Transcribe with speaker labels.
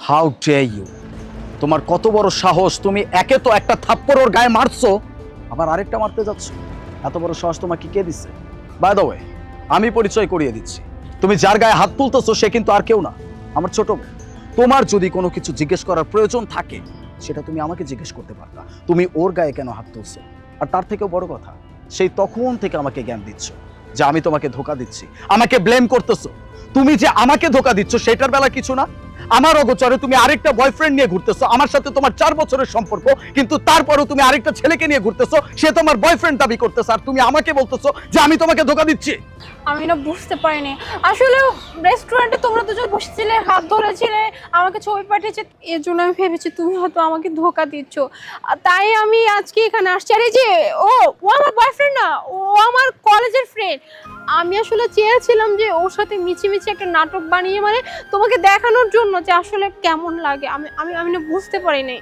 Speaker 1: How dare you! তোমার কত বড় সাহস! তুমি একে তো একটা থাপ্পড় ওর গায়ে মারছো, আবার আরেকটা মারতে যাচ্ছ। এত বড় সাহস তোমাকে কে দিচ্ছে? বাই দ্য ওয়ে, আমি পরিচয় করিয়ে দিচ্ছি। তুমি যার গায়ে হাত তুলতেছো সে কিন্তু আর কেউ না, আমার ছোট বোন। তোমার যদি কোনো কিছু জিজ্ঞেস করার প্রয়োজন থাকে সেটা তুমি আমাকে জিজ্ঞেস করতে পারতা। তুমি ওর গায়ে কেন হাত তুলছো? আর তার থেকেও বড় কথা, সেই তখন থেকে আমাকে জ্ঞান দিচ্ছ যে আমি তোমাকে ধোকা দিচ্ছি, আমাকে ব্লেম করতেছো। তুমি যে আমাকে ধোকা দিচ্ছ সেটার বেলা কিছু না, আমার অগোচরে তুমি আরেকটা বয়ফ্রেন্ড নিয়ে ঘুরতেছো। আমার সাথে তোমার 4 বছরের সম্পর্ক, কিন্তু তারপরেও তুমি আরেকটা ছেলেকে নিয়ে ঘুরতেছো, সে তোমার বয়ফ্রেন্ড দাবি করতেছে, আর তুমি আমাকে বলতেছো যে আমি তোমাকে ধোকা দিচ্ছি।
Speaker 2: আমি না বুঝতে পারিনি আসলে রেস্টুরেন্টে তোমরা দুজন বসেছিলে, হাত ধরেছিলে, আমাকে ছবি পাঠিয়েছে, এর জন্য আমি ভেবেছি তুমি হয়তো আমাকে ধোকা দিচ্ছ। আর তাই আমি আজকে এখানে আসছি। আর এই যে ও ও আমার বয়ফ্রেন্ড না, ও আমার কলেজের ফ্রেন্ড। আমি আসলে চেয়েছিলাম যে ওর সাথে মিছিমিছি একটা নাটক বানিয়ে, মানে তোমাকে দেখানোর জন্য যে আসলে কেমন লাগে। আমি আমি আমি না বুঝতে পারিনি।